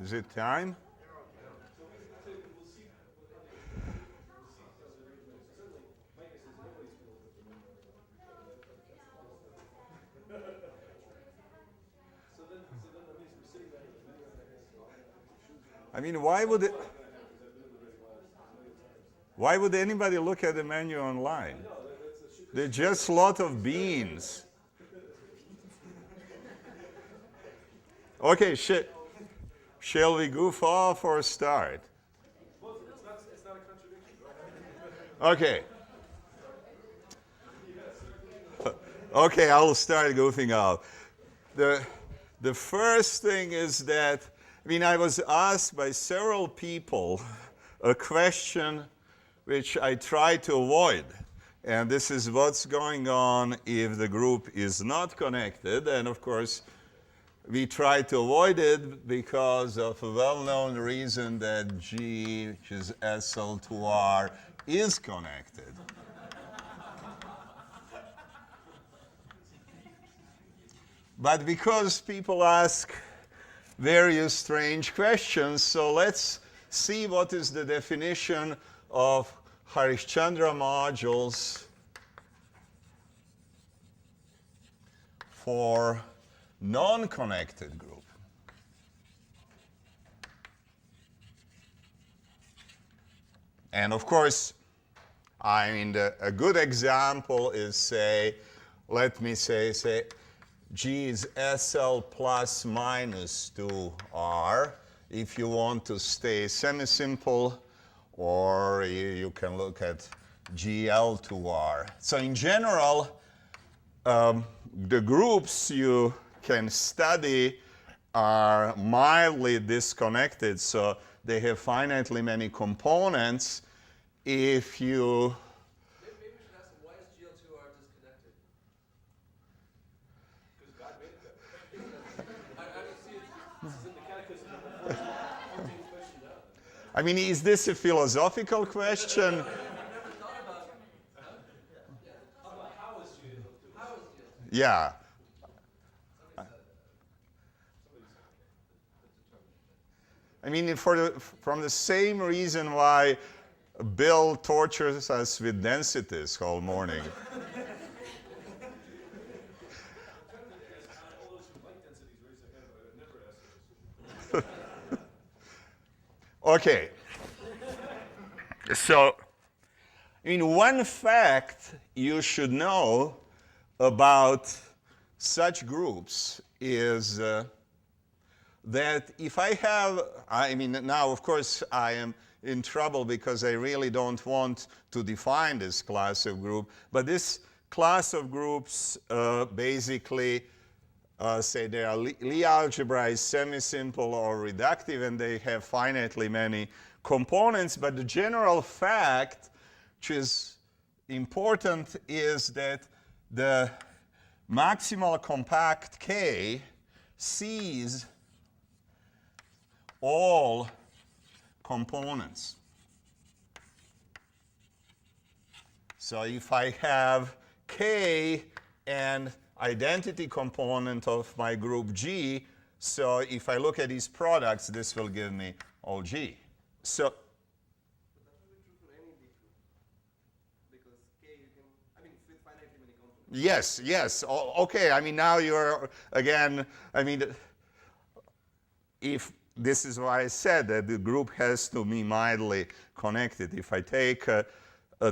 Is it time? I mean, why would anybody look at the menu online? They're just a lot of beans. Okay, shall we goof off or start? It's not a contradiction, Okay. Okay, I'll start goofing off. The first thing is that, I mean, I was asked by several people a question which I try to avoid. And this is what's going on if the group is not connected. And of course, we try to avoid it because of a well-known reason that G, which is SL2R, is connected. But because people ask various strange questions, so let's see what is the definition of Harishchandra modules for non-connected group. And of course, I mean, a good example is, say, let me say G is SL plus minus 2R. If you want to stay semi-simple, or you can look at GL2R. So in general, the groups you can study are mildly disconnected, so they have finitely many components. If you Maybe we should ask them, why is GL2R disconnected? Because God made it that way. I don't see it. This is in the Catechism number 14 question down. I mean, is this a philosophical question? I've never thought about how is GL2R? How is GL2R? Yeah. I mean, from the same reason why Bill tortures us with densities all morning. Okay. So, I mean, one fact you should know about such groups is that if I have, I mean, now, of course, I am in trouble because I really don't want to define this class of group, but this class of groups basically say they are Lie algebra is semi-simple or reductive, and they have finitely many components, but the general fact, which is important, is that the maximal compact K sees all components. So if I have K and identity component of my group G, so if I look at these products, this will give me all G. So But that would be true for any B group. Because K, you can, I mean, with finitely many components. yes. Okay, I mean, now you're, again, I mean, if this is why I said that the group has to be mildly connected. If I take a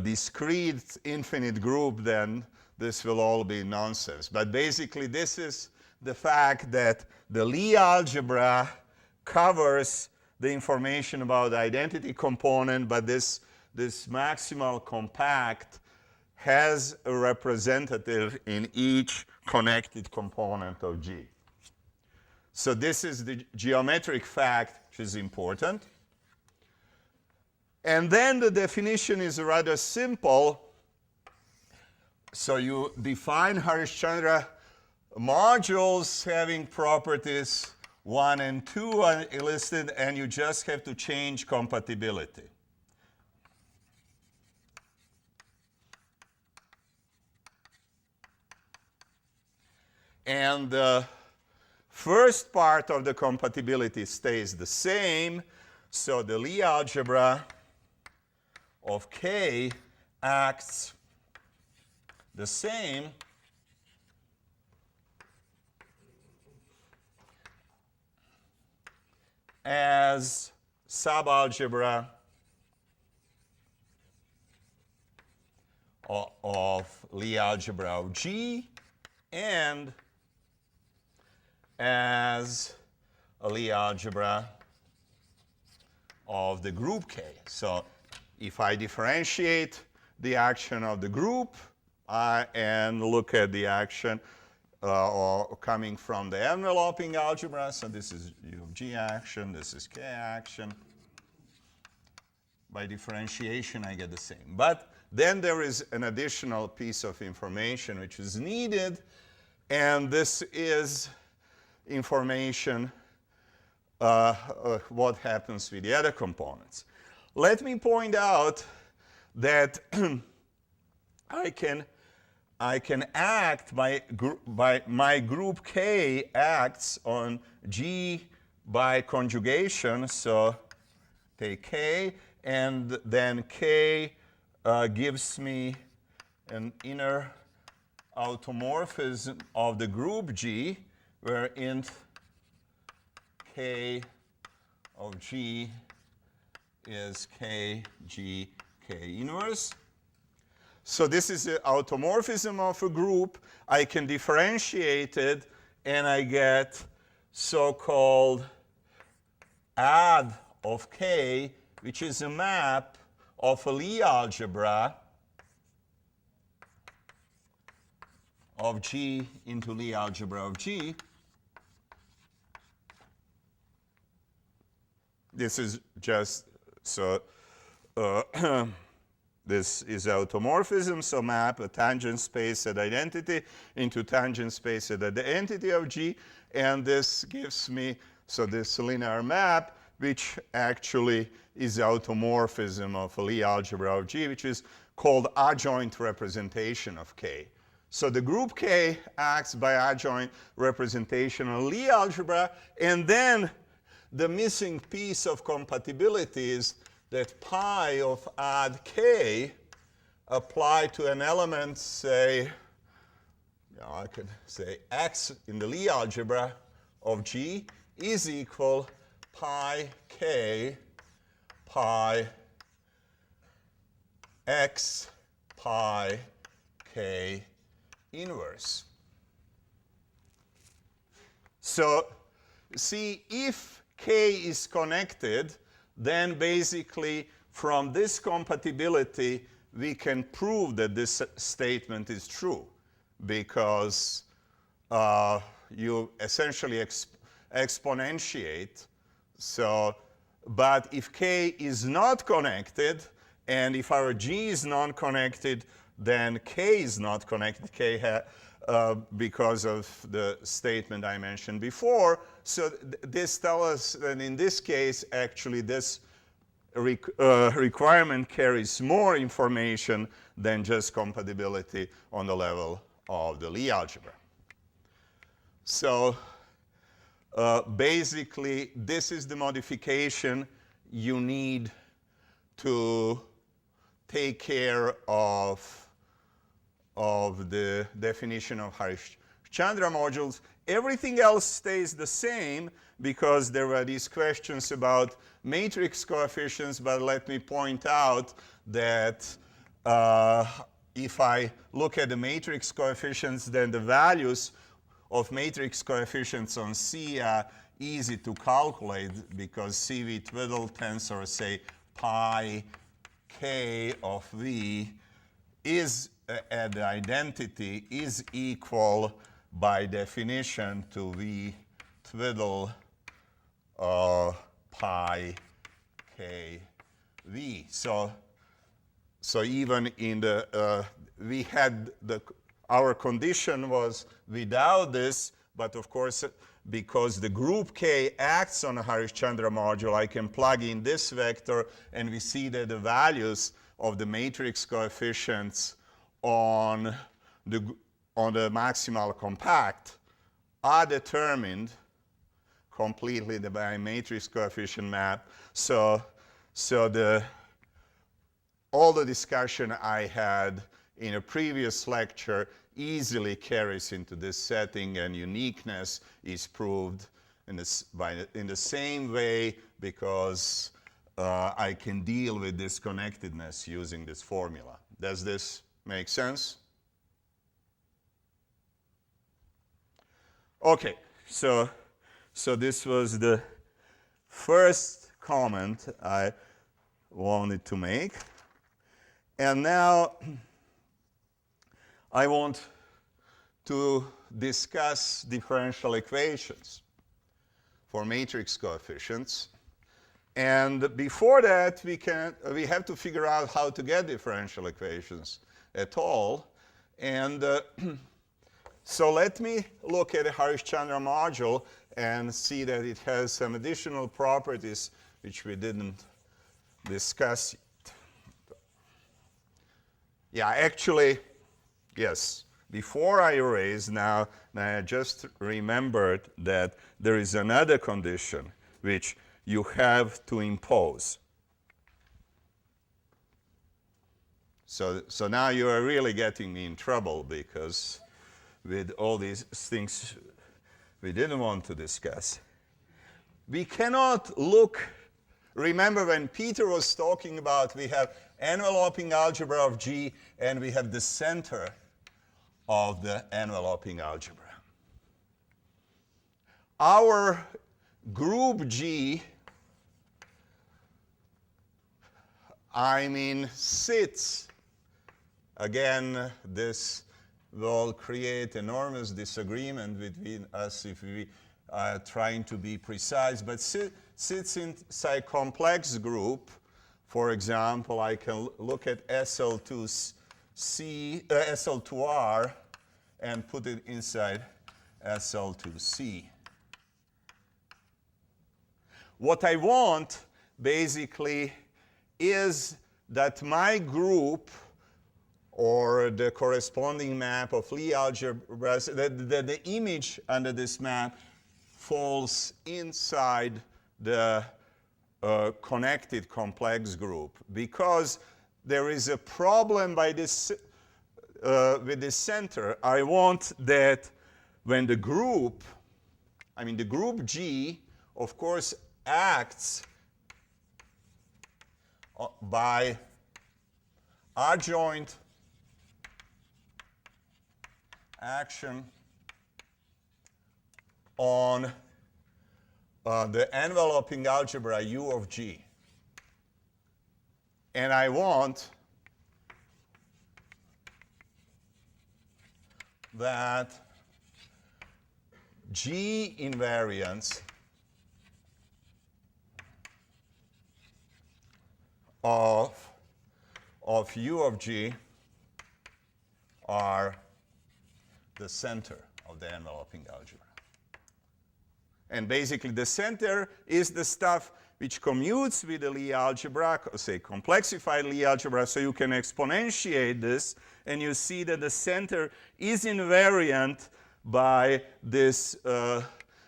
discrete infinite group, then this will all be nonsense. But basically, this is the fact that the Lie algebra covers the information about the identity component, but this maximal compact has a representative in each connected component of G. So this is the geometric fact, which is important. And then the definition is rather simple. So you define Harishchandra modules having properties 1 and 2 are listed, and you just have to change compatibility. And first part of the compatibility stays the same. So the Lie algebra of K acts the same as subalgebra of Lie algebra of G and as a Lie algebra of the group K. So if I differentiate the action of the group and look at the action or coming from the enveloping algebra, so this is U of G action, this is K action. By differentiation, I get the same. But then there is an additional piece of information which is needed, and this is information what happens with the other components. Let me point out that I can act by my group K acts on G by conjugation. So take K, and then K gives me an inner automorphism of the group G, where int K of G is K, G, K inverse. So this is the automorphism of a group. I can differentiate it, and I get so-called add of K, which is a map of a Lie algebra of G into Lie algebra of G. This is just so this is automorphism, so map a tangent space at identity into tangent space at the entity of G, and this gives me so this linear map, which actually is automorphism of a Lie algebra of G, which is called adjoint representation of K. So the group K acts by adjoint representation of Lie algebra, and then the missing piece of compatibility is that pi of add K applied to an element, say, I could say x in the Lie algebra of G is equal pi K pi x pi K inverse. So see, if K is connected, then basically from this compatibility we can prove that this statement is true, because you essentially exponentiate. So, but if K is not connected, and if our G is non-connected, then K is not connected. Because of the statement I mentioned before. So this tells us that in this case, actually, this requirement carries more information than just compatibility on the level of the Lie algebra. So basically, this is the modification you need to take care of the definition of Harish-Chandra modules. Everything else stays the same because there were these questions about matrix coefficients, but let me point out that if I look at the matrix coefficients, then the values of matrix coefficients on C are easy to calculate, because CV twiddle tensor, say, pi k of V is at the identity is equal by definition to V twiddle pi k V. So even in the we had our condition was without this, but of course because the group K acts on a Harish-Chandra module, I can plug in this vector, and we see that the values of the matrix coefficients on the maximal compact are determined completely by matrix coefficient map. So all the discussion I had in a previous lecture easily carries into this setting, and uniqueness is proved in the same way because I can deal with disconnectedness using this formula. Does this make sense? Okay, so this was the first comment I wanted to make. And now I want to discuss differential equations for matrix coefficients. And before that, we have to figure out how to get differential equations at all. And so let me look at a Harishchandra module and see that it has some additional properties which we didn't discuss yet. Yeah, actually, yes. Before I erase, now I just remembered that there is another condition which you have to impose. So now you are really getting me in trouble because with all these things we didn't want to discuss. We cannot look, remember when Peter was talking about we have enveloping algebra of G and we have the center of the enveloping algebra. Our group G, sits, again, this will create enormous disagreement between us if we are trying to be precise, but sits inside complex group. For example, I can look at SL2R and put it inside SL2C. What I want, basically, is that my group, or the corresponding map of Lie algebras, the image under this map falls inside the connected complex group, because there is a problem by this with this center. I want that when the group G, of course, acts by adjoint action on the enveloping algebra U of G. And I want that G invariants of U of G are the center of the enveloping algebra. And basically the center is the stuff which commutes with the Lie algebra, say complexified Lie algebra, so you can exponentiate this, and you see that the center is invariant by this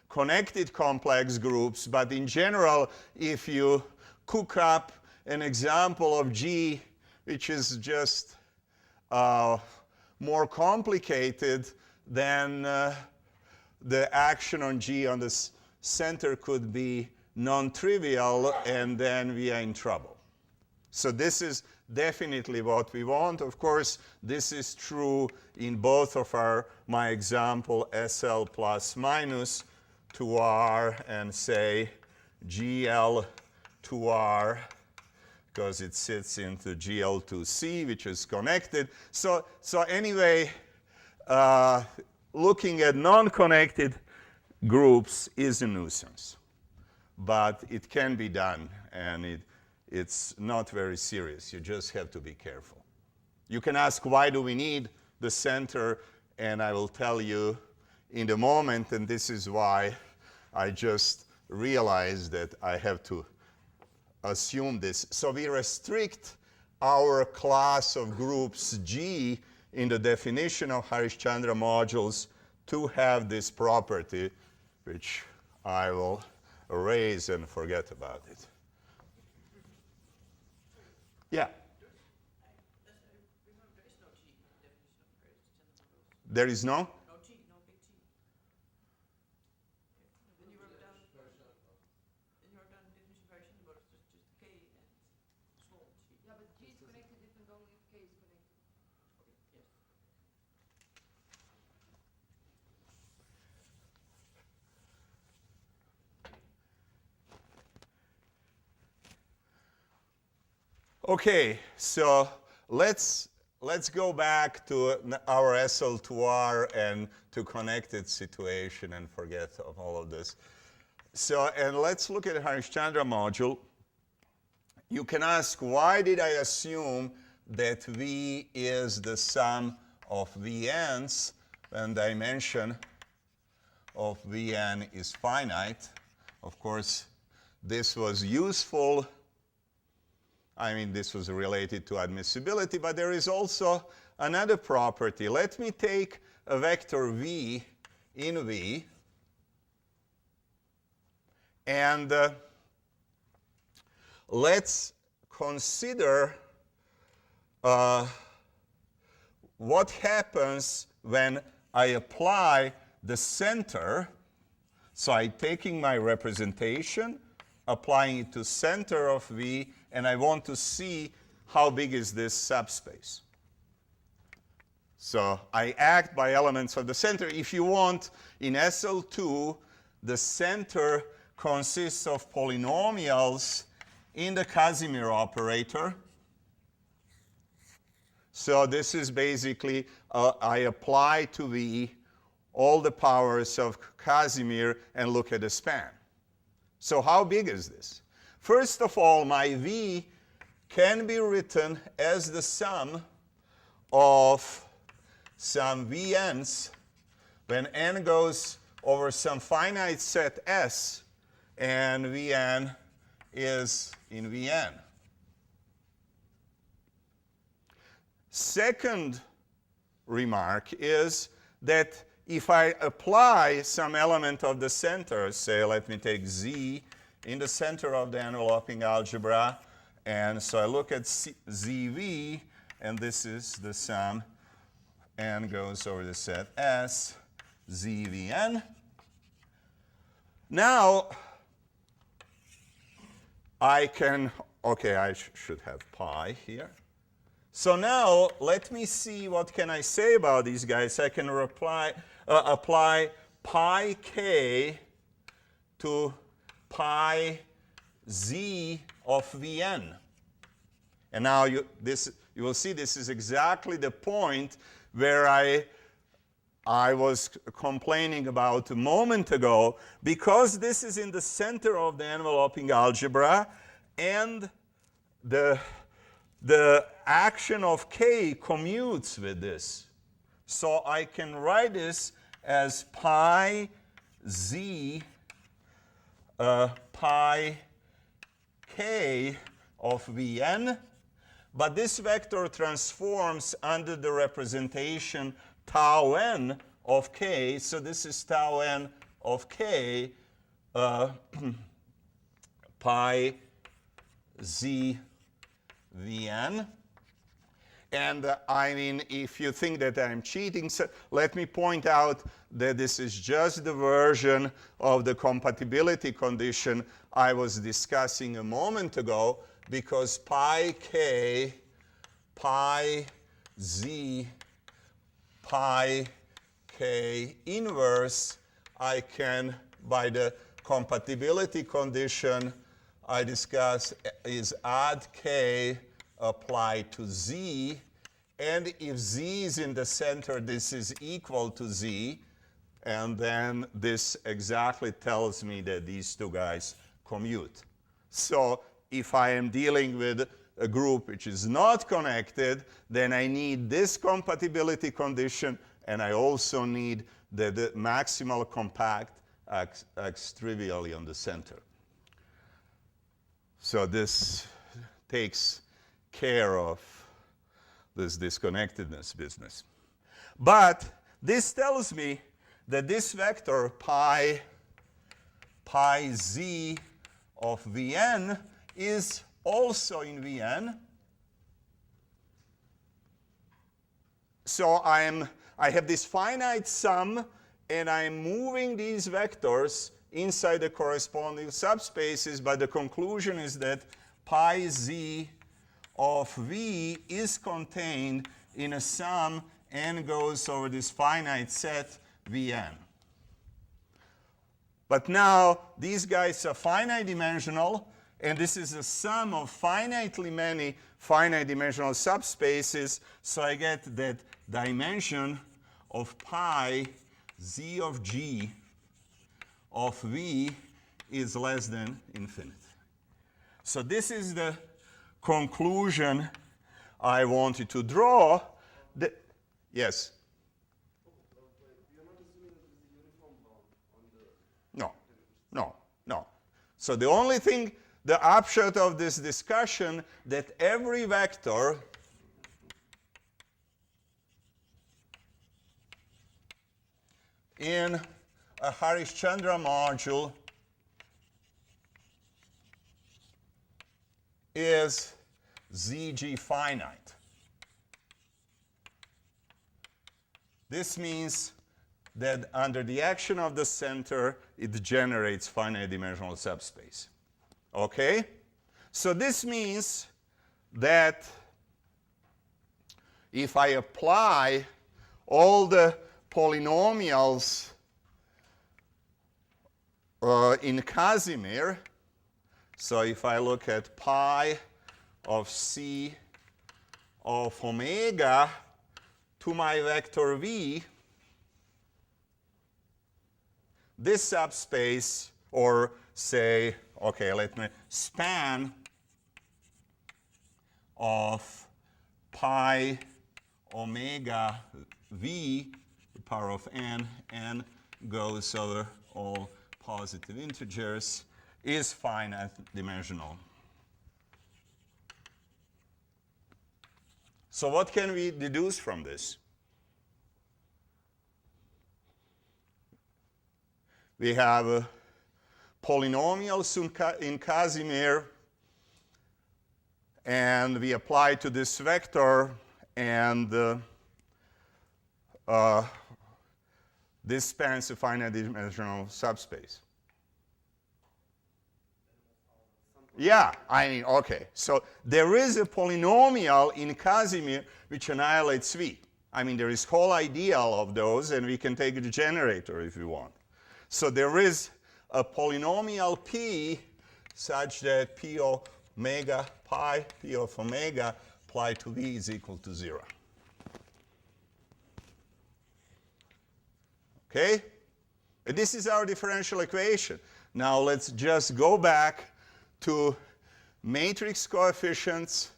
connected complex groups. But in general, if you cook up an example of G, which is just more complicated, then the action on G on the center could be non-trivial, and then we are in trouble. So this is definitely what we want. Of course, this is true in both of my example, SL plus minus 2R and say GL 2R, because it sits into GL2C, which is connected. So anyway, looking at non-connected groups is a nuisance. But it can be done, and it's not very serious. You just have to be careful. You can ask, why do we need the center? And I will tell you in a moment, and this is why I just realized that I have to assume this. So we restrict our class of groups G in the definition of Harishchandra modules to have this property, which I will erase and forget about it. Yeah? There is no? No G, no big G. In your done definition version, it was just K and small G. Yeah, but G is connected if and only if K is connected. Okay, yes. Okay, so let's go back to our SL2R and to connected situation and forget of all of this. So, and let's look at the Harishchandra module. You can ask, why did I assume that V is the sum of Vn's when dimension of Vn is finite? Of course, this was useful. I mean, this was related to admissibility, but there is also another property. Let me take a vector V in V, and let's consider what happens when I apply the center. So I'm taking my representation, applying it to center of V, and I want to see how big is this subspace. So I act by elements of the center. If you want, in SL2, the center consists of polynomials in the Casimir operator. So this is basically, I apply to V all the powers of Casimir and look at the span. So how big is this? First of all, my V can be written as the sum of some Vn's when n goes over some finite set S, and Vn is in Vn. Second remark is that if I apply some element of the center, say let me take Z in the center of the enveloping algebra, and so I look at ZV, and this is the sum, n goes over the set S, ZVn. Now, I can, okay, I should have pi here. So now, let me see what can I say about these guys. I can apply pi k to pi z of Vn. And now you will see this is exactly the point where I was complaining about a moment ago, because this is in the center of the enveloping algebra, and the action of k commutes with this. So I can write this as pi z pi k of Vn, but this vector transforms under the representation tau n of k, so this is tau n of k pi z Vn. And I mean, if you think that I'm cheating, so let me point out that this is just the version of the compatibility condition I was discussing a moment ago, because pi k, pi z, pi k inverse, I can, by the compatibility condition I discussed, is add k applied to z, and if z is in the center, this is equal to z, and then this exactly tells me that these two guys commute. So if I am dealing with a group which is not connected, then I need this compatibility condition, and I also need the maximal compact acts trivially on the center. So this takes care of this disconnectedness business. But this tells me that this vector pi pi z of Vn is also in Vn. So I have this finite sum, and I'm moving these vectors inside the corresponding subspaces, but the conclusion is that pi z of V is contained in a sum and goes over this finite set Vn. But now these guys are finite dimensional, and this is a sum of finitely many finite dimensional subspaces, so I get that dimension of pi z of g of V is less than infinity. So this is the conclusion I wanted to draw. Yes? You're not assuming that there is a uniform bound on the... No. So the only thing, the upshot of this discussion, that every vector in a Harish-Chandra module is ZG finite. This means that under the action of the center, it generates finite dimensional subspace. Okay? So this means that if I apply all the polynomials in Casimir, so if I look at pi of c of omega to my vector v, this subspace, or say, okay, let me span of pi omega v, the power of n goes over all positive integers, is finite dimensional. So what can we deduce from this? We have polynomials in Casimir, and we apply to this vector, and this spans a finite dimensional subspace. Yeah, I mean, okay. So there is a polynomial in Casimir which annihilates V. I mean, there is whole ideal of those, and we can take the generator if we want. So there is a polynomial P such that P of omega pi, P of omega applied to V is equal to 0. Okay? And this is our differential equation. Now let's just go back to matrix coefficients.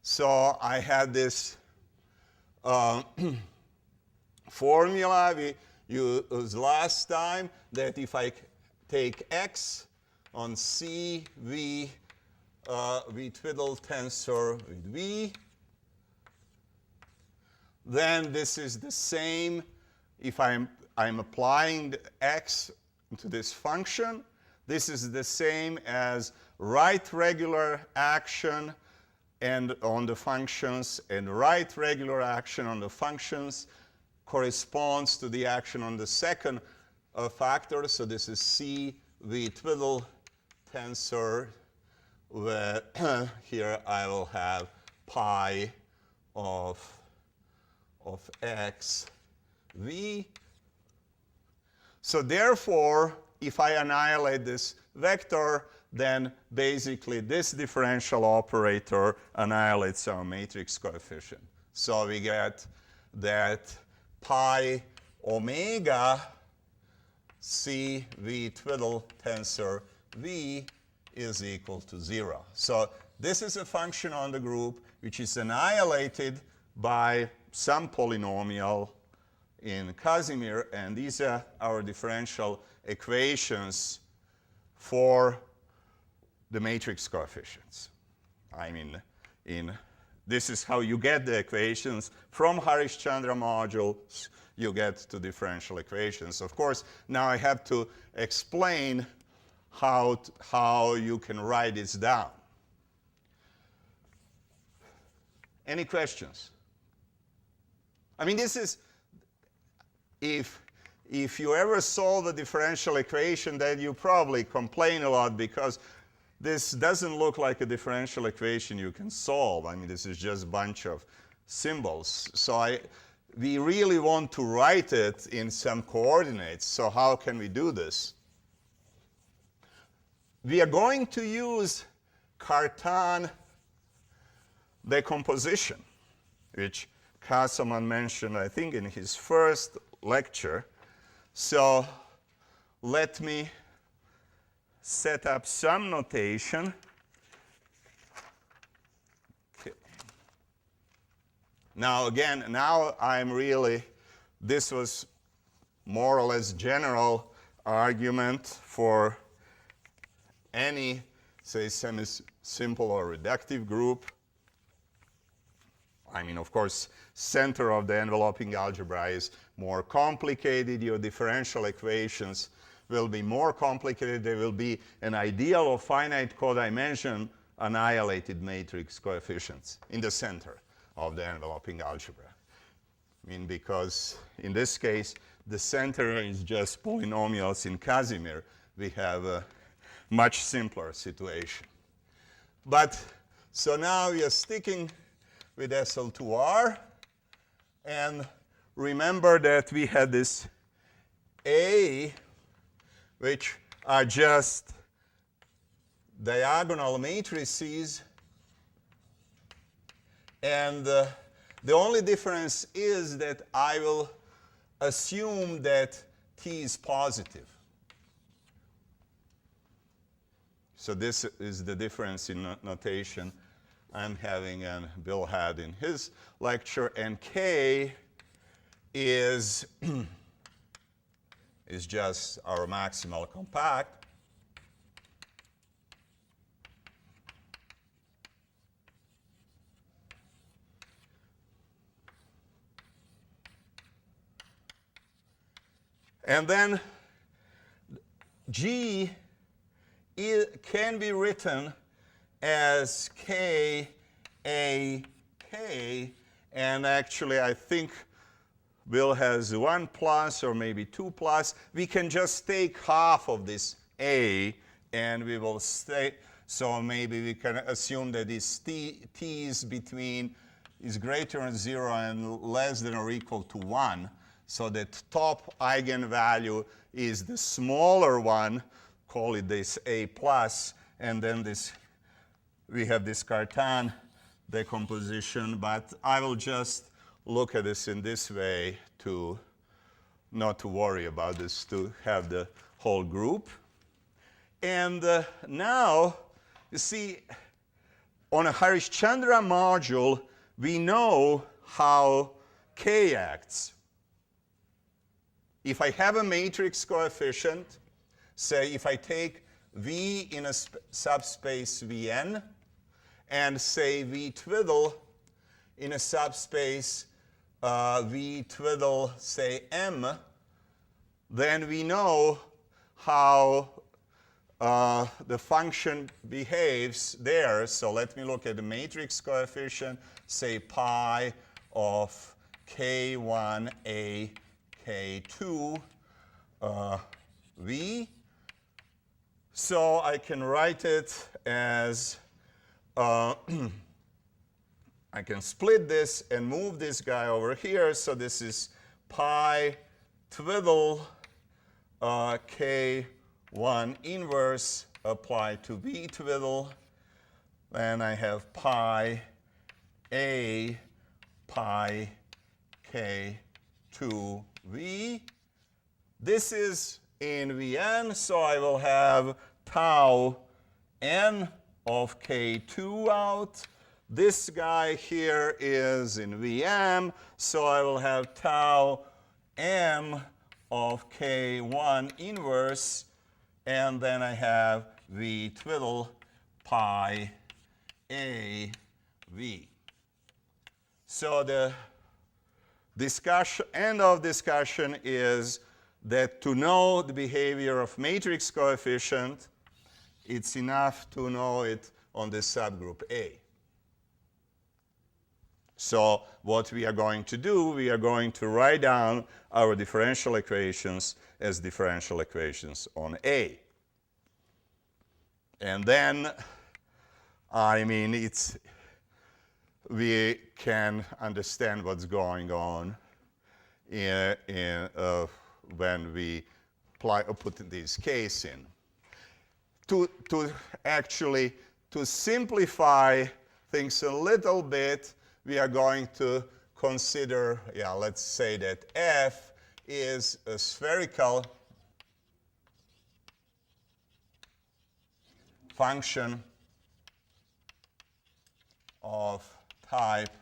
So I had this formula we used last time, that if I take x on C, V twiddle tensor with V, then this is the same if I'm applying the x to this function. This is the same as right regular action and on the functions, and right regular action on the functions corresponds to the action on the second factor. So this is C V twiddle tensor, where here I will have pi of x V. So therefore, if I annihilate this vector, then basically this differential operator annihilates our matrix coefficient. So we get that pi omega C V twiddle tensor V is equal to 0. So this is a function on the group which is annihilated by some polynomial in Casimir, and these are our differential equations for the matrix coefficients. I mean, this is how you get the equations from Harish-Chandra modules. You get to differential equations. Of course, now I have to explain how you can write this down. Any questions? I mean, this is, if you ever solve a differential equation, then you probably complain a lot because this doesn't look like a differential equation you can solve. I mean, this is just a bunch of symbols. So we really want to write it in some coordinates. So how can we do this? We are going to use Cartan decomposition, which Kassaman mentioned, I think, in his first lecture. So let me set up some notation. Okay. Now again, I'm really, this was more or less general argument for any, say, semi-simple or reductive group. I mean, of course, center of the enveloping algebra is more complicated. Your differential equations will be more complicated. There will be an ideal of finite codimension annihilated matrix coefficients in the center of the enveloping algebra. I mean, because in this case, the center is just polynomials in Casimir. We have a much simpler situation. But so now we are sticking with SL2R. And remember that we had this A, which are just diagonal matrices. And the only difference is that I will assume that T is positive. So this is the difference in notation I'm having and Bill had in his lecture. And K is, is just our maximal compact. And then G can be written as K, A, K. And actually, I think Bill has 1 plus or maybe 2 plus. We can just take half of this A, and we will stay. So maybe we can assume that this T is between is greater than 0 and less than or equal to 1. So that top eigenvalue is the smaller one, call it this A plus, and then this we have this Cartan decomposition, but I will just look at this in this way to not to worry about this, to have the whole group. And now, you see, on a Harishchandra module, we know how K acts. If I have a matrix coefficient, say if I take V in a subspace Vn, and say V twiddle in a subspace V twiddle, say M, then we know how the function behaves there. So let me look at the matrix coefficient, say pi of K1A, K2, V. So I can write it as, I can split this and move this guy over here. So this is pi twiddle K1 inverse applied to V twiddle. Then I have pi A pi K2V. This is in Vn, so I will have tau n of K2 out. This guy here is in Vm, so I will have tau m of K1 inverse, and then I have V twiddle pi A V. So the end of discussion is that to know the behavior of matrix coefficient, it's enough to know it on the subgroup A. So what we are going to do, we are going to write down our differential equations as differential equations on A. And then, I mean, we can understand what's going on when we put this case in. To simplify things a little bit, we are going to consider, let's say that f is a spherical function of type,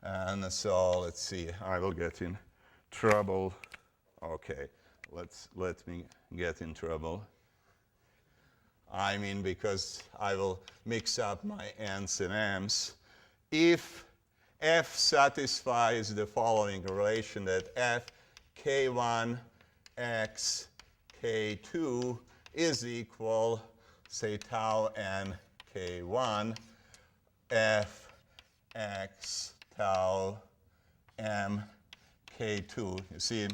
and so let's see, I will get in trouble. Okay, let me get in trouble. I mean, because I will mix up my n's and m's. If f satisfies the following relation, that f k1 x k2 is equal, say, tau n k1 f x tau m k2. You see,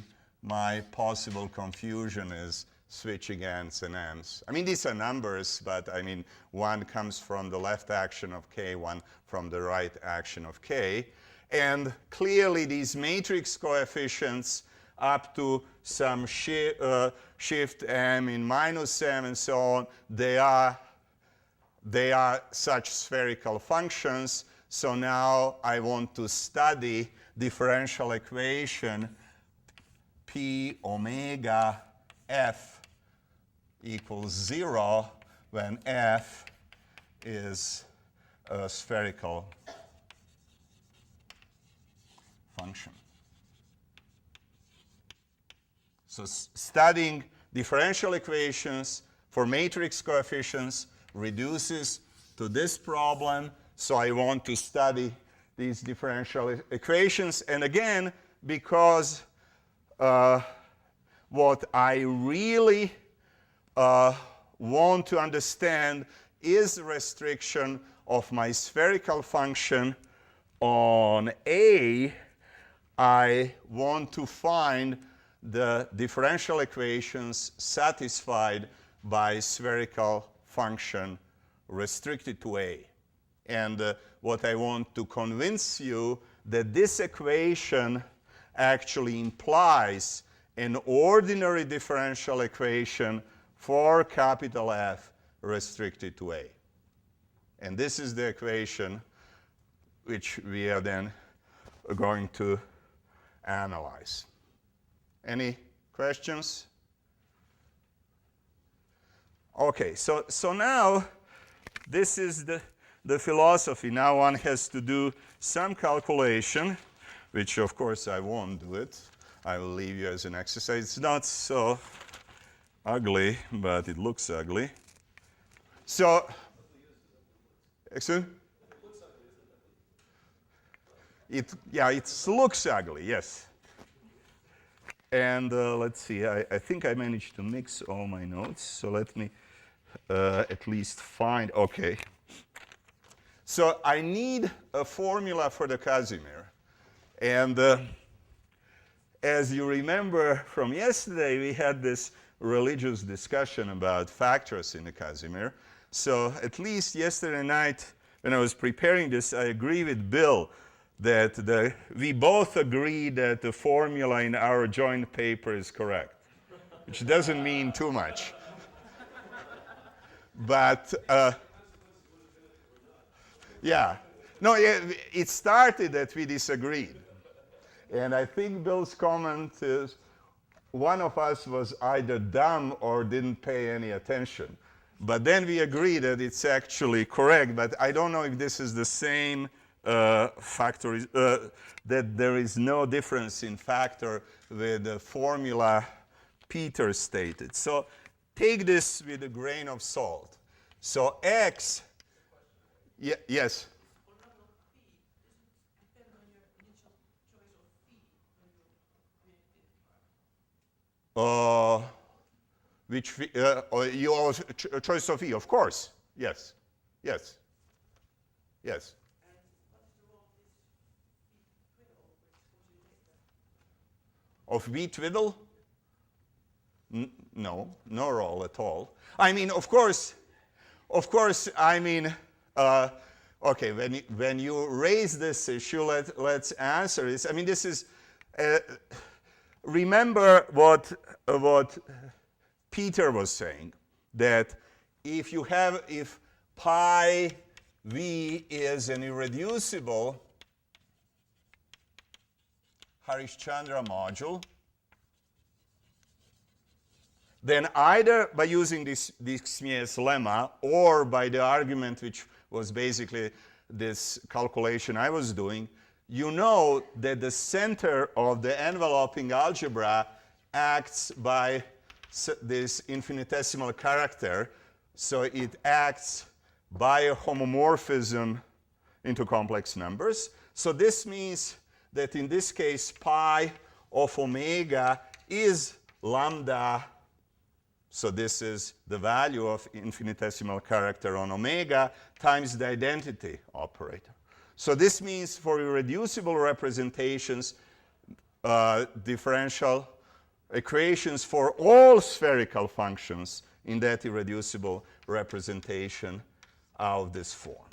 my possible confusion is switching n's and m's. I mean, these are numbers, but I mean, one comes from the left action of k, one from the right action of k. And clearly, these matrix coefficients up to some shift m in minus m and so on, they are such spherical functions. So now I want to study differential equation p omega f equals 0 when f is a spherical function. So studying differential equations for matrix coefficients reduces to this problem. So I want to study these differential equations. And again, because what I really want to understand is the restriction of my spherical function on A, I want to find the differential equations satisfied by spherical function restricted to A. And what I want to convince you that this equation actually implies an ordinary differential equation for capital F restricted to A. And this is the equation which we are then going to analyze. Any questions? Okay, so now this is the philosophy. Now one has to do some calculation, which of course I won't do it. I will leave you as an exercise. It's not so ugly, but it looks ugly. So, excuse me? It looks ugly, yes. And let's see, I think I managed to mix all my notes, so let me at least find, okay. So I need a formula for the Casimir. And as you remember from yesterday, we had this religious discussion about factors in the Casimir. So at least yesterday night, when I was preparing this, I agree with Bill that we both agree that the formula in our joint paper is correct, which doesn't mean too much. But it started that we disagreed. And I think Bill's comment is one of us was either dumb or didn't pay any attention. But then we agree that it's actually correct, but I don't know if this is the same factor, that there is no difference in factor with the formula Peter stated. So take this with a grain of salt. So x, yes? which or your choice of V, of course. Yes, yes, yes. And what's the role of this twiddle, which comes in later? Of V twiddle? No role at all. I mean, of course, I mean, okay, when you raise this issue, let's answer this. I mean, this is, remember what Peter was saying, that if pi v is an irreducible Harish-Chandra module, then either by using this Smier's lemma or by the argument which was basically this calculation I was doing, you know that the center of the enveloping algebra acts by this infinitesimal character, so it acts by a homomorphism into complex numbers. So this means that in this case pi of omega is lambda. So this is the value of infinitesimal character on omega times the identity operator. So this means for irreducible representations, differential equations for all spherical functions in that irreducible representation are of this form.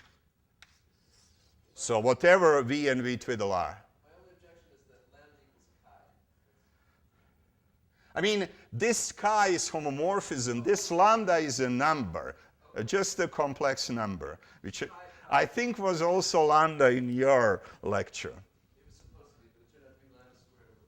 So whatever v and v twiddle are. My only objection is that lambda equals chi. I mean, this chi is homomorphism. This lambda is a number, just a complex number, which I think was also lambda in your lecture. It was supposed to be, but it turned out to be lambda squared.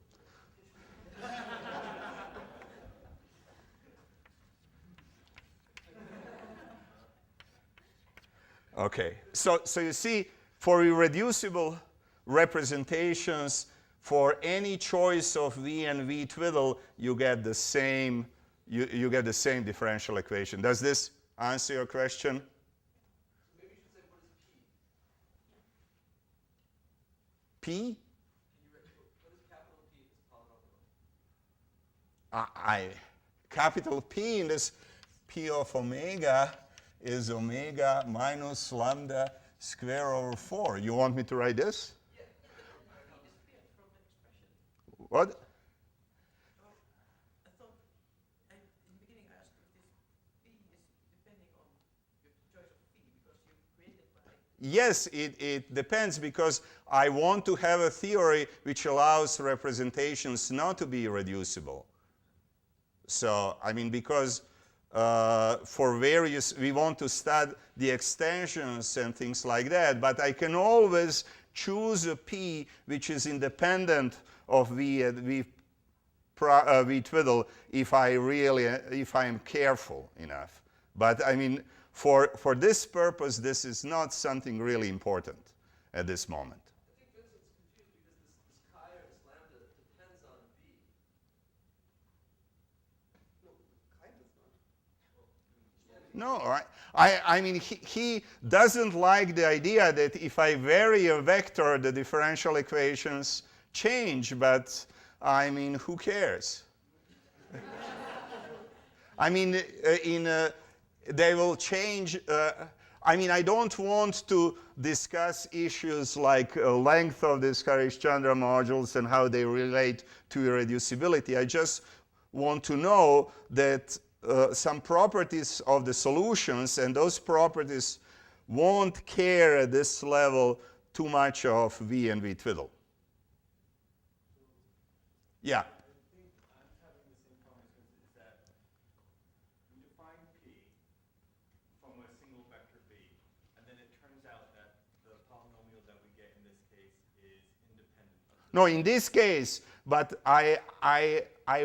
Okay, so you see, for irreducible representations, for any choice of v and v twiddle, you get the same you get the same differential equation. Does this answer your question? Maybe you should say what is P? P? What is capital P if it's polynomial? Capital P in this P of omega is omega minus lambda square over 4. You want me to write this? Disappeared from the expression. What? I thought, in the beginning I asked if this p is depending on your choice of p because you created by. Yes, it depends, because I want to have a theory which allows representations not to be irreducible. So, I mean, because for various, we want to study the extensions and things like that, but I can always choose a p which is independent of v twiddle if I am careful enough. But I mean, for this purpose, this is not something really important at this moment. I think Vincent's confused because this chi or this lambda depends on v. No, chi does not. No, I mean, he doesn't like the idea that if I vary a vector, the differential equations change, but I mean, who cares? I mean, they will change. I mean, I don't want to discuss issues like length of these Harish-Chandra modules and how they relate to irreducibility. I just want to know that some properties of the solutions, and those properties won't care at this level too much of v and v twiddle. Yeah. I think I'm having the same problem is that we define P from a single vector B, and then it turns out that the polynomial that we get in this case is independent of the No, in this case, but I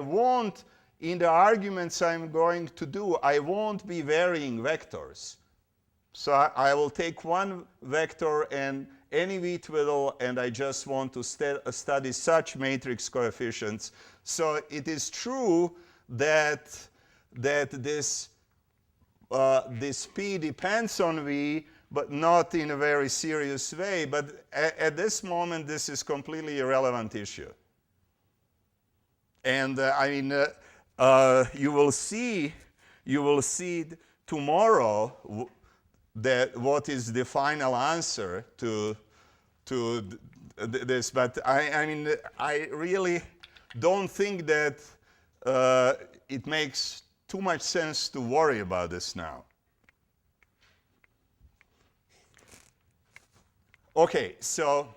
won't, in the arguments I'm going to do, I won't be varying vectors. So I will take one vector and any v twiddle, and I just want to study such matrix coefficients. So it is true that this p depends on v, but not in a very serious way. But at this moment, this is completely irrelevant issue. And I mean, you will see tomorrow that what is the final answer to this. But I mean, I really don't think that it makes too much sense to worry about this now. Okay, so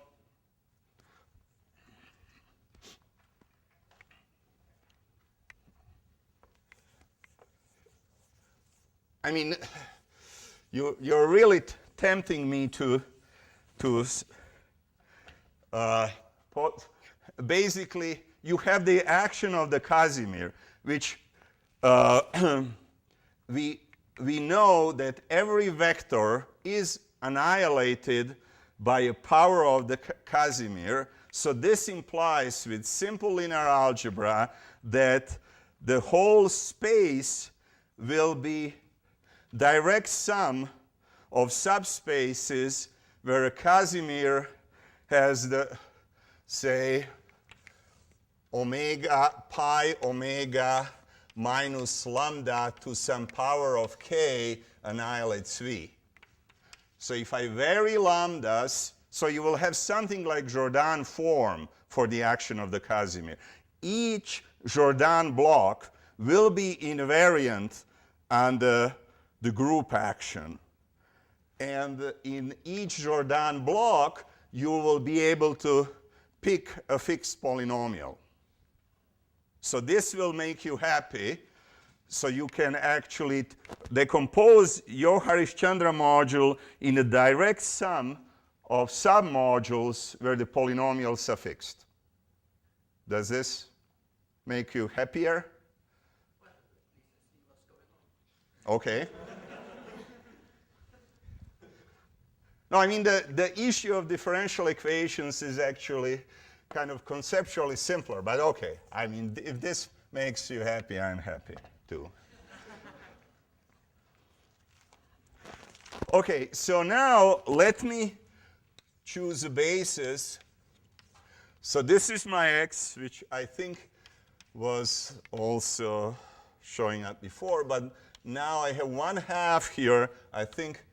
I mean, you're really tempting me to basically, you have the action of the Casimir, which we know that every vector is annihilated by a power of the Casimir. So this implies with simple linear algebra that the whole space will be direct sum of subspaces where a Casimir has the, say, pi omega minus lambda to some power of k annihilates V. So if I vary lambdas, so you will have something like Jordan form for the action of the Casimir. Each Jordan block will be invariant under the group action. And in each Jordan block, you will be able to pick a fixed polynomial. So this will make you happy. So you can actually decompose your Harishchandra module in a direct sum of submodules where the polynomials are fixed. Does this make you happier? Okay. No, I mean, the issue of differential equations is actually kind of conceptually simpler, but okay. I mean, if this makes you happy, I'm happy too. Okay, so now let me choose a basis. So this is my x, which I think was also showing up before, but now I have 1/2 here. I think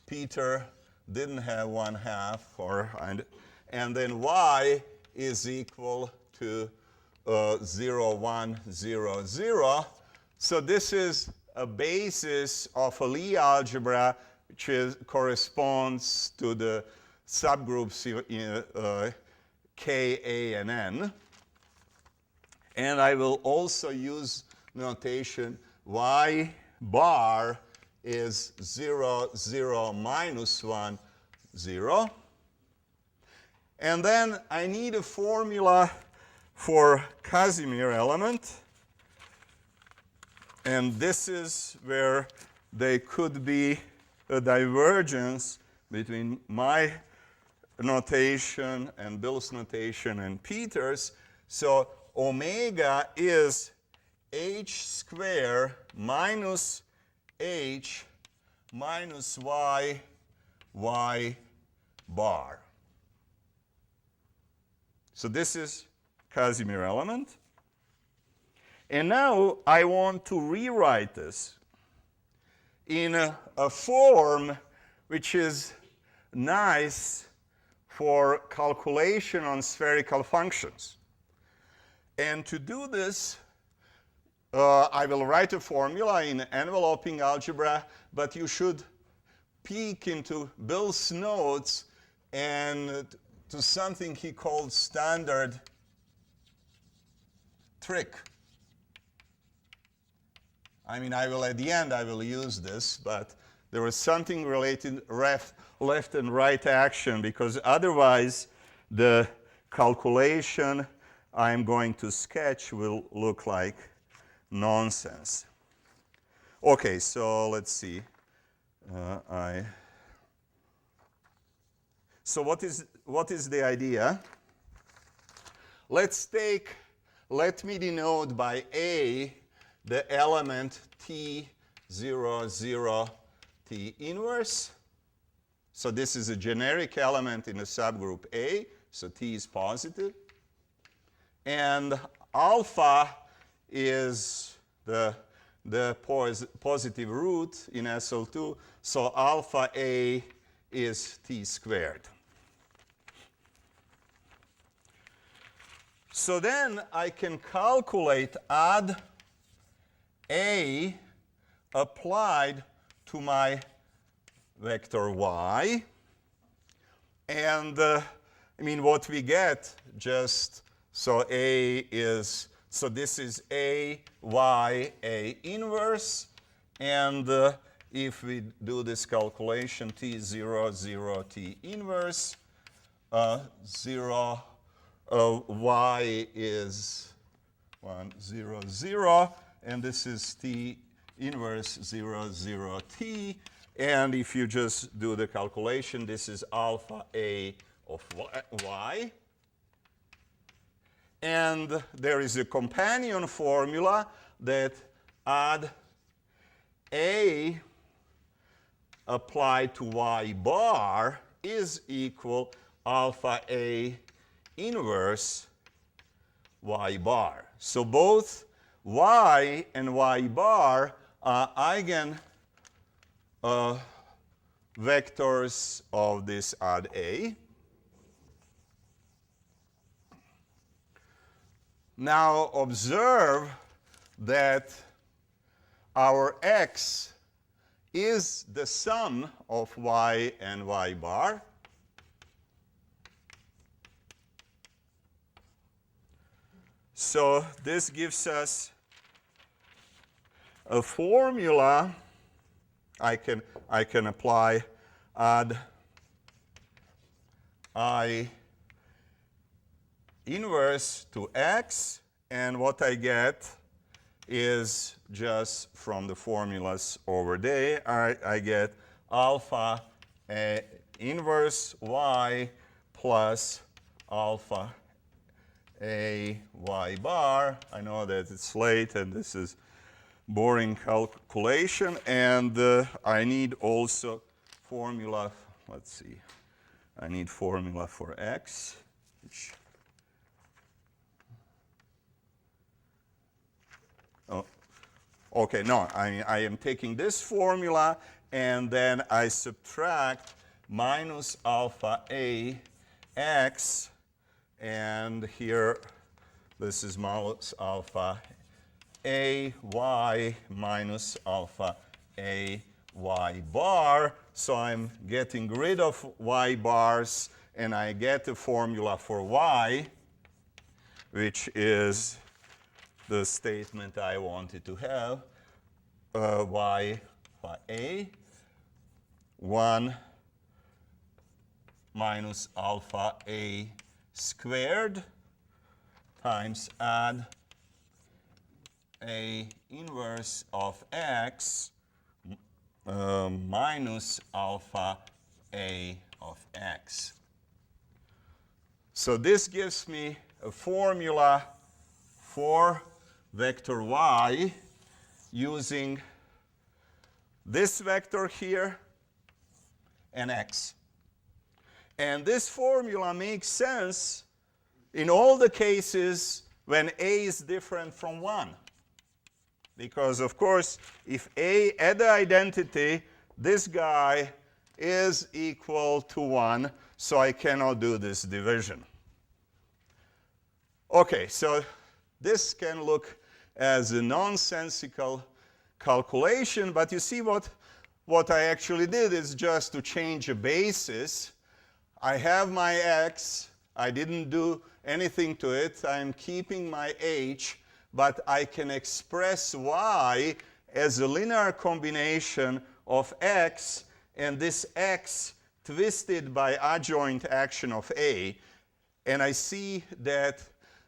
Peter didn't have 1/2, and then y is equal to 0, 1, 0, 0. So this is a basis of a Lie algebra, which corresponds to the subgroups in K, A, and N. And I will also use notation y bar is 0, 0, minus 1, 0. And then I need a formula for Casimir element. And this is where there could be a divergence between my notation and Bill's notation and Peter's. So omega is h squared minus h minus y bar. So this is Casimir element. And now I want to rewrite this in a form which is nice for calculation on spherical functions. And to do this, I will write a formula in enveloping algebra, but you should peek into Bill's notes and to something he called standard trick. I mean, at the end I will use this, but there was something related left and right action, because otherwise the calculation I'm going to sketch will look like nonsense. Okay, so let's see. So what is the idea? Let me denote by A the element T, 0, 0, T inverse. So this is a generic element in a subgroup A, so T is positive. And alpha is the positive root in SL2. So alpha A is T squared. So then I can calculate add A applied to my vector y. And I mean, what we get just, so A is, so this is A, y, A inverse. And if we do this calculation, T0, 0, T inverse, 0, y is 1, 0, 0. And this is T inverse 0, 0, T. And if you just do the calculation, this is alpha A of y. And there is a companion formula that add A applied to y bar is equal alpha A inverse y bar. So both y and y bar are eigen vectors of this add A. Now observe that our x is the sum of y and y bar. So this gives us a formula. I can apply add I inverse to x, and what I get is just from the formulas over there. I get alpha inverse y plus alpha a y bar. I know that it's late and this is boring calculation, and I need also formula. Let's see. I need formula for x. Oh, okay, no, I am taking this formula and then I subtract minus alpha a x, and here this is minus alpha a y minus alpha a y bar. So I'm getting rid of y bars and I get the formula for y, which is the statement I wanted to have. Y for a 1 minus alpha a squared times add a inverse of x minus alpha a of x. So this gives me a formula for vector y using this vector here and x. And this formula makes sense in all the cases when a is different from 1. Because, of course, if a at the identity, this guy is equal to 1, so I cannot do this division. Okay, so this can look as a nonsensical calculation, but you see what I actually did is just to change a basis. I have my x, I didn't do anything to it, I'm keeping my h, but I can express y as a linear combination of x and this x twisted by adjoint action of a. And I see that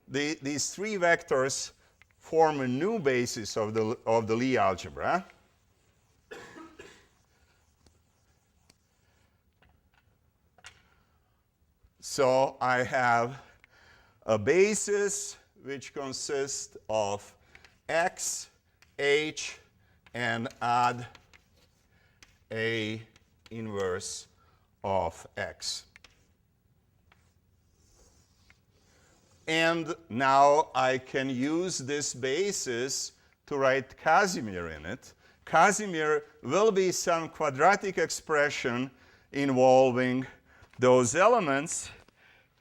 these three vectors form a new basis of the Lie algebra. So I have a basis which consists of x, h, and add a inverse of x. And now I can use this basis to write Casimir in it. Casimir will be some quadratic expression involving those elements,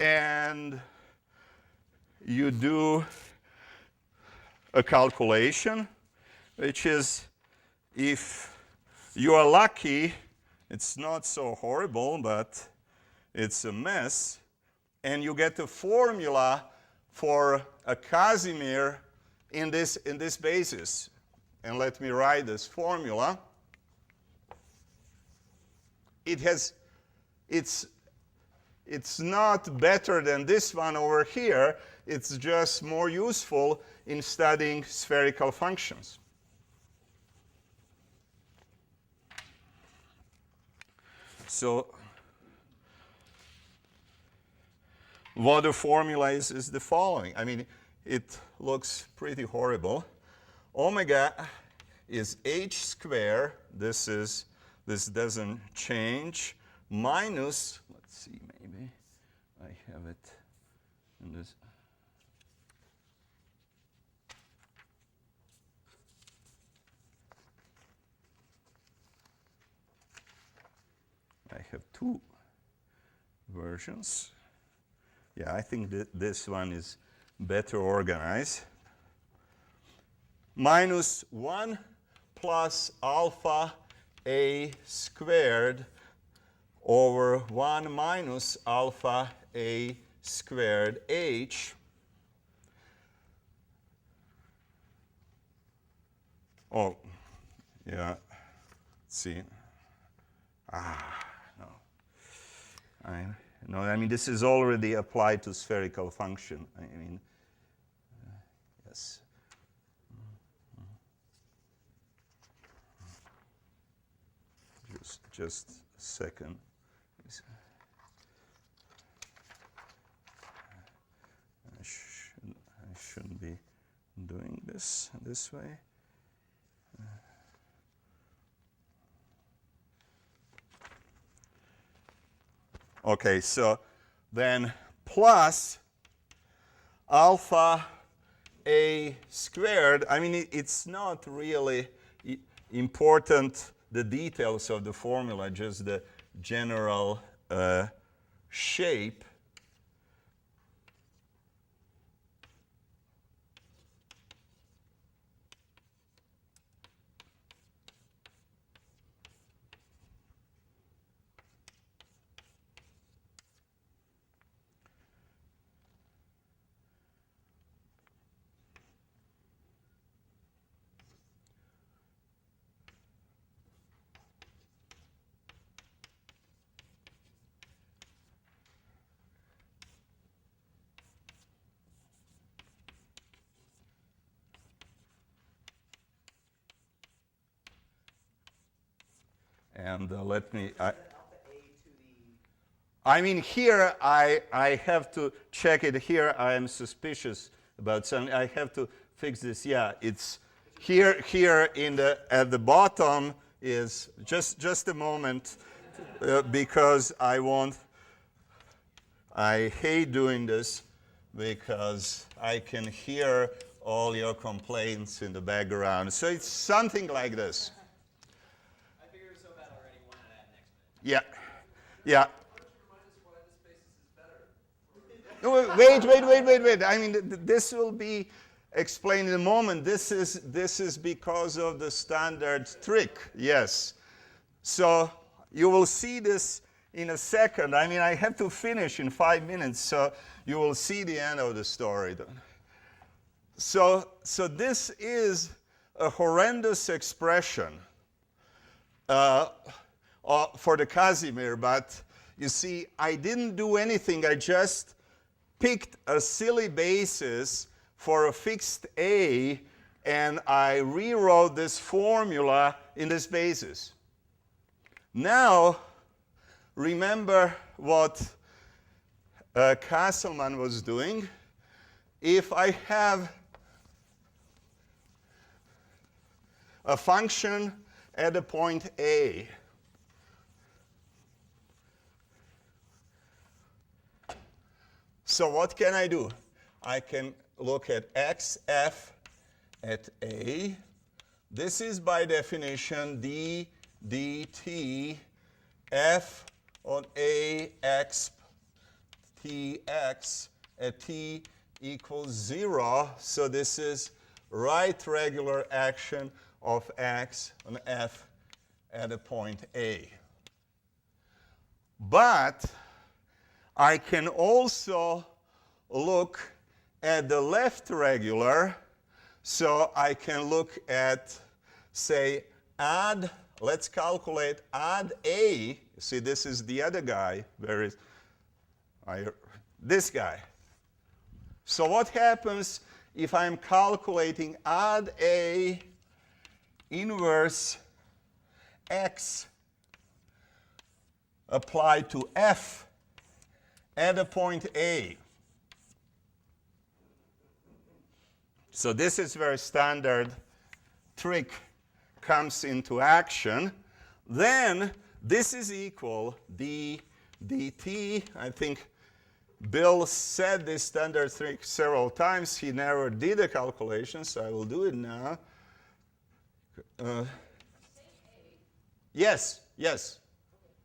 and you do a calculation, which is, if you are lucky, it's not so horrible, but it's a mess, and you get a formula for a Casimir in this basis. And let me write this formula. It's not better than this one over here. It's just more useful in studying spherical functions. So what the formula is the following. I mean, it looks pretty horrible. Omega is h squared. This doesn't change. Minus, let's see, maybe I have it in this. I have two versions. Yeah, I think that this one is better organized. Minus 1 plus alpha a squared over 1 minus alpha a squared h. Oh, yeah, let's see. No. I mean, this is already applied to spherical function. I mean, yes. Just a second. I shouldn't be doing this way. Okay, so then plus alpha a squared. I mean, it's not really important, the details of the formula, just the general shape. And let me. I mean, here I have to check it. Here I am suspicious about something. I have to fix this. Yeah, it's here in the at the bottom is just a moment because I hate doing this because I can hear all your complaints in the background. So it's something like this. Yeah. Why don't you remind us why this basis is better? No, wait. I mean, this will be explained in a moment. This is because of the standard trick. Yes. So you will see this in a second. I mean, I have to finish in 5 minutes, so you will see the end of the story. So this is a horrendous expression for the Casimir, but you see, I didn't do anything. I just picked a silly basis for a fixed A, and I rewrote this formula in this basis. Now, remember what Castleman was doing. If I have a function at a point A, so what can I do? I can look at x, f, at A. This is by definition d dt f on A exp tx at t equals 0. So this is right regular action of x on f at a point A. But I can also look at the left regular. So I can look at, say, let's calculate add A. See, this is the other guy. This guy. So what happens if I'm calculating add A inverse x applied to f at a point A? So this is where standard trick comes into action. Then this is equal d dt. I think Bill said this standard trick several times. He never did a calculation, so I will do it now. Yes.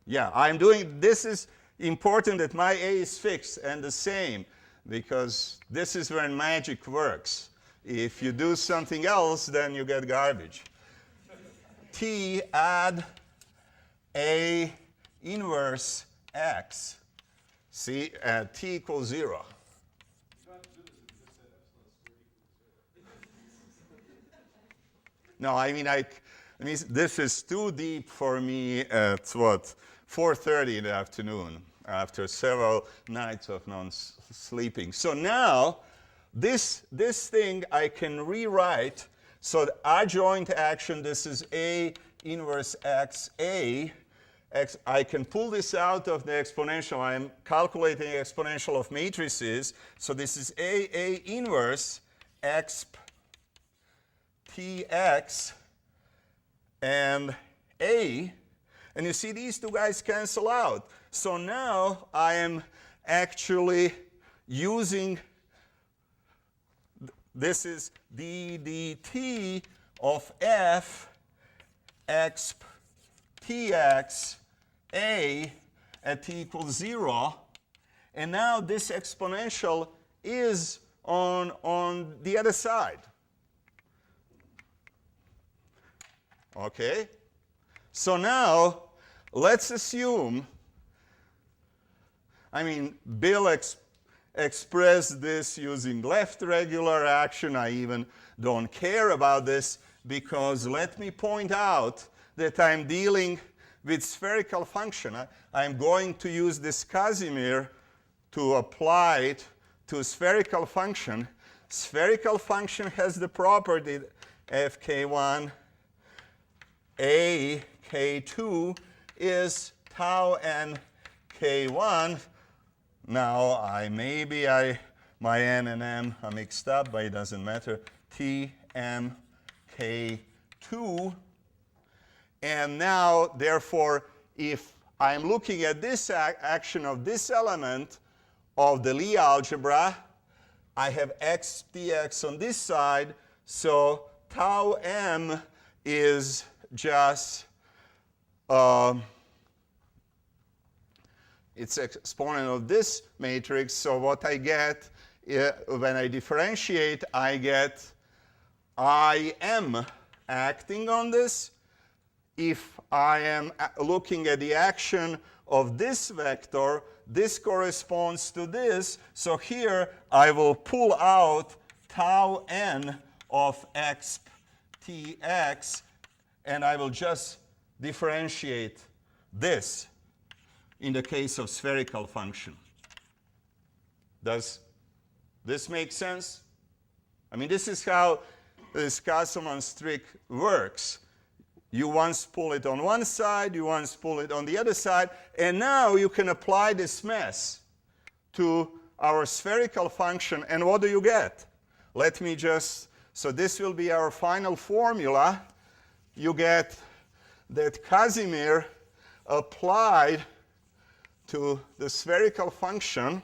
Yeah, I'm doing, this is important that my A is fixed and the same, because this is when magic works. If you do something else, then you get garbage. T add A inverse x. See, at t equals 0. No, I mean, this is too deep for me at what, 4:30 in the afternoon, after several nights of non-sleeping. So now, this thing I can rewrite. So the adjoint action, this is A inverse x A. I can pull this out of the exponential. I'm calculating exponential of matrices. So this is A inverse exp tx and A. And you see these two guys cancel out. So now I am actually using, this is d dt of f exp tx A at t equals 0. And now this exponential is on the other side. Okay? So now, let's assume, Bill expressed this using left regular action. I even don't care about this, because let me point out that I'm dealing with spherical function. I'm going to use this Casimir to apply it to a spherical function. Spherical function has the property fk1 a k2 is tau n k1. Now my n and m are mixed up, but it doesn't matter. T m k2. And now, therefore, if I'm looking at this action of this element of the Lie algebra, I have x dx on this side, so tau m is just, it's exponent of this matrix. So what I get, when I differentiate, I get Im acting on this. If I am looking at the action of this vector, this corresponds to this. So here I will pull out tau n of exp tx, and I will just differentiate this in the case of spherical function. Does this make sense? This is how this Castleman's trick works. You once pull it on one side, you once pull it on the other side, and now you can apply this mess to our spherical function, and what do you get? Let me just, so this will be our final formula. You get that Casimir applied to the spherical function,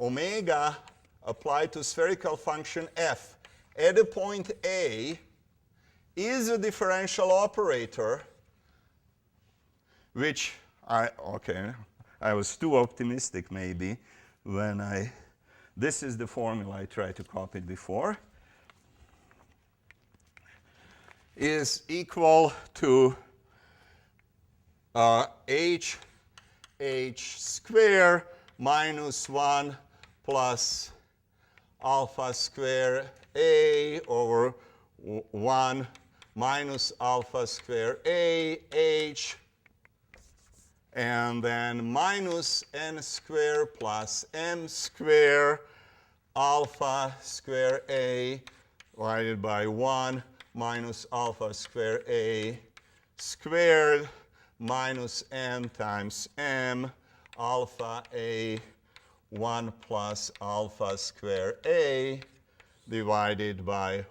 omega applied to spherical function f at a point A is a differential operator, which I was too optimistic maybe when this is the formula I tried to copy before, is equal to h square minus 1 plus alpha square a over 1 minus alpha square a h, and then minus n square plus m square alpha square a divided by 1 minus alpha square a squared minus n times m alpha a 1 plus alpha square a divided by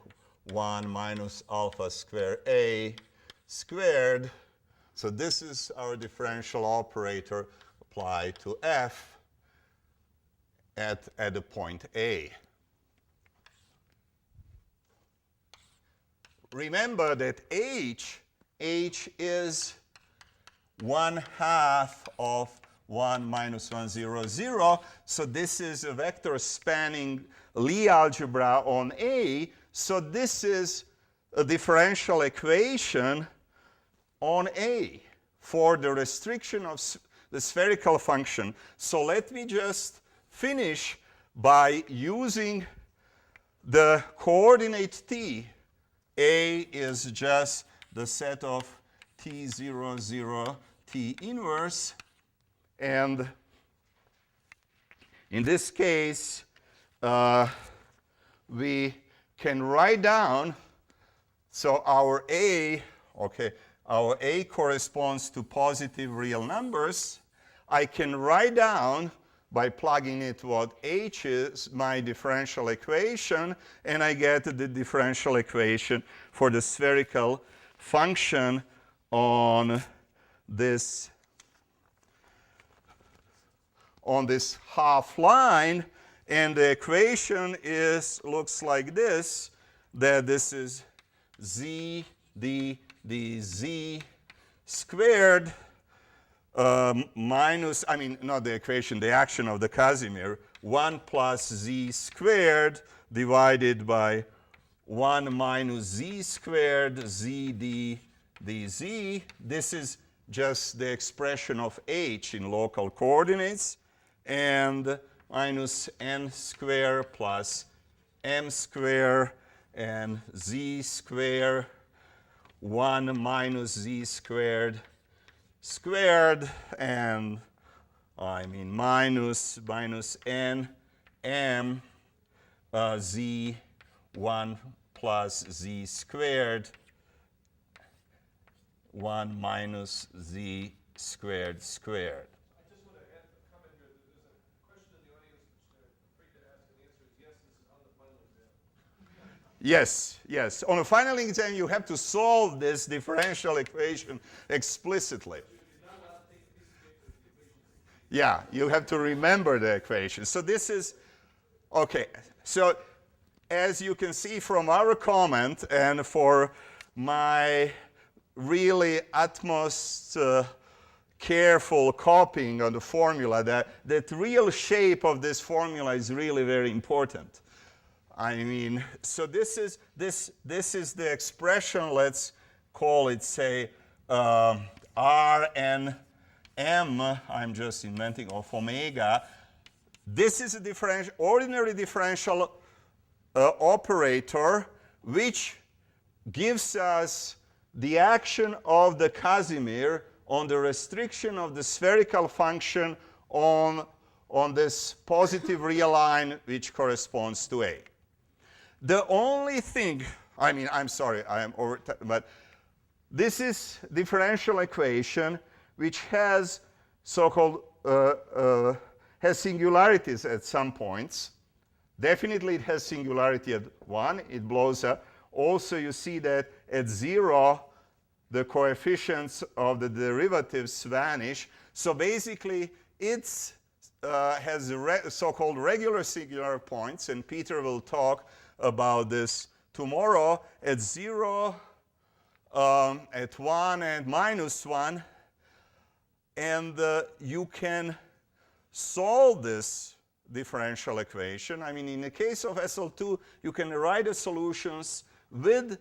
1 minus alpha square a squared. So this is our differential operator applied to f at a point A. Remember that h is 1/2 of 1 minus 1, 0, 0. So this is a vector spanning Lie algebra on A. So this is a differential equation on A for the restriction of the spherical function. So let me just finish by using the coordinate t. A is just the set of t0, 0, t inverse. And in this case, we can write down, so our A corresponds to positive real numbers. I can write down by plugging it what h is, my differential equation, and I get the differential equation for the spherical function on this half line, and the equation looks like this, that this is z d dz squared minus, not the equation, the action of the Casimir, 1 plus z squared divided by 1 minus z squared z d dz. This is just the expression of h in local coordinates, and minus n square plus m square and z square 1 minus z squared squared, and minus n m z 1 plus z squared 1 minus z squared squared. I just want to add a comment here. There's a question in the audience which they're free to ask, and the answer is yes, this is on the final exam. Yes, yes. On a final exam, you have to solve this differential equation explicitly. Yeah, you have to remember the equation. So this is, okay. So as you can see from our comment, and for my really utmost careful copying on the formula, that real shape of this formula is really very important. So this is the expression, let's call it, say, Rn m, I'm just inventing, of omega. This is a ordinary differential operator which gives us the action of the Casimir on the restriction of the spherical function on this positive real line which corresponds to A. The only thing, I'm sorry, I am over, but this is differential equation which has so-called has singularities at some points. Definitely it has singularity at 1. It blows up. Also, you see that at 0, the coefficients of the derivatives vanish. So basically, its has so-called regular singular points, and Peter will talk about this tomorrow at 0, at 1, and -1. And you can solve this differential equation. I mean, in the case of SL2, you can write the solutions with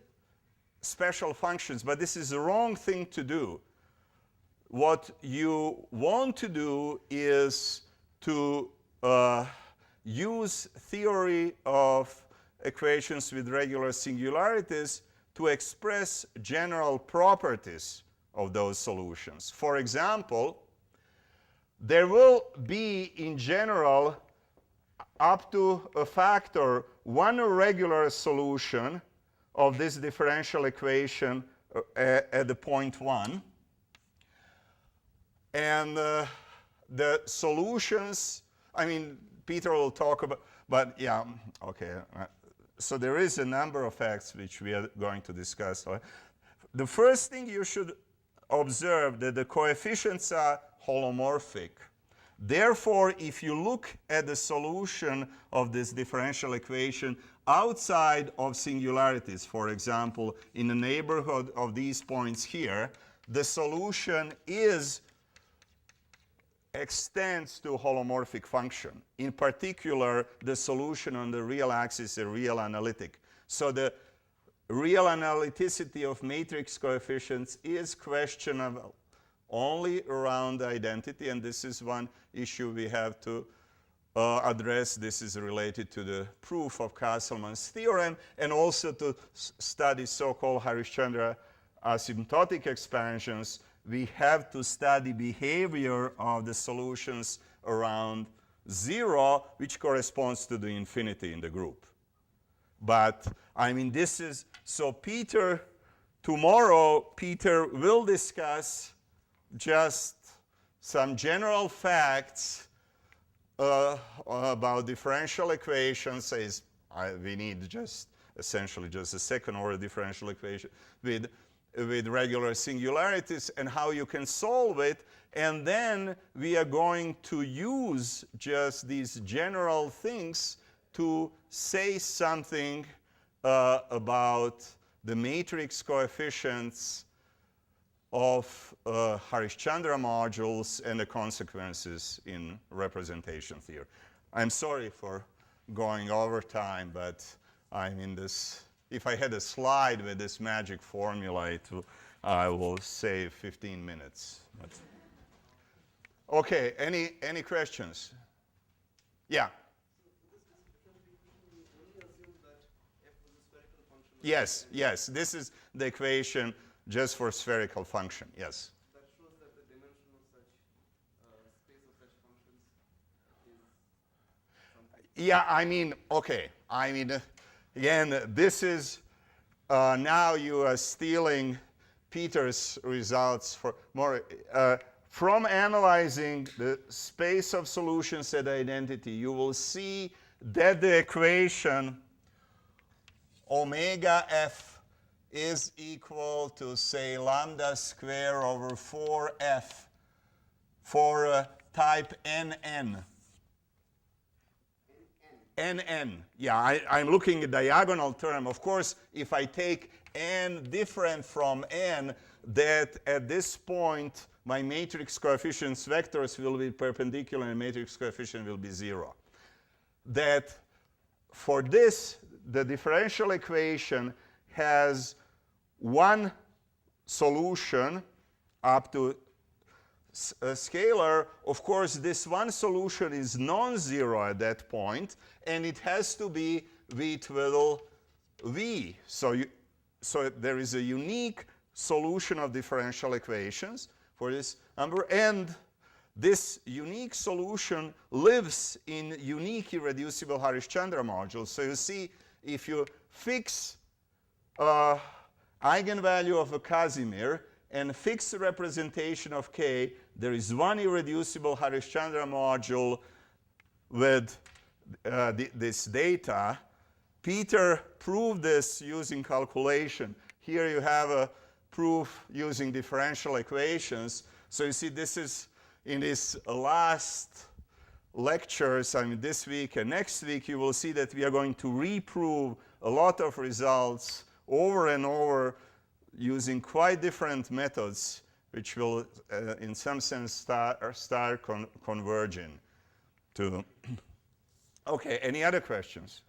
special functions, but this is the wrong thing to do. What you want to do is to use theory of equations with regular singularities to express general properties of those solutions. For example, there will be, in general, up to a factor, one regular solution of this differential equation at the point 1. And the solutions, I mean, Peter will talk about, but yeah, okay. So there is a number of facts which we are going to discuss. The first thing you should observe that the coefficients are holomorphic. Therefore, if you look at the solution of this differential equation outside of singularities, for example, in the neighborhood of these points here, the solution extends to a holomorphic function. In particular, the solution on the real axis is real analytic. So the real analyticity of matrix coefficients is questionable only around identity, and this is one issue we have to address. This is related to the proof of Castleman's theorem, and also to study so-called Harishchandra asymptotic expansions. We have to study behavior of the solutions around 0, which corresponds to the infinity in the group. But, I mean, this is, so tomorrow, Peter will discuss just some general facts about differential equations. We need just, essentially, just a second-order differential equation with regular singularities and how you can solve it. And then we are going to use just these general things to say something about the matrix coefficients of Harishchandra modules and the consequences in representation theory. I'm sorry for going over time, but I'm in this. If I had a slide with this magic formula, I will save 15 minutes. But. Okay, any questions? Yeah. Yes, yes. This is the equation just for spherical function. Yes. That shows that the dimension of such space of such functions is something. Yeah, I mean, okay. I mean, again, this is now you are stealing Peter's results for more. From analyzing the space of solutions at identity, you will see that the equation omega f is equal to, say, lambda square over 4f for type NN. NN. Yeah, I'm looking at diagonal term. Of course, if I take n different from n, that at this point, my matrix coefficients vectors will be perpendicular and matrix coefficient will be 0. That for this, the differential equation has one solution up to a scalar. Of course, this one solution is non-zero at that point, and it has to be v twiddle v. So there is a unique solution of differential equations for this number, and this unique solution lives in unique irreducible Harishchandra modules. So you see, if you fix eigenvalue of a Casimir and fix the representation of K, there is one irreducible Harishchandra module with this data. Peter proved this using calculation. Here you have a proof using differential equations. So you see, this is in this last lectures, I mean this week and next week, you will see that we are going to reprove a lot of results over and over using quite different methods, which will, in some sense, start converging to. Okay, any other questions?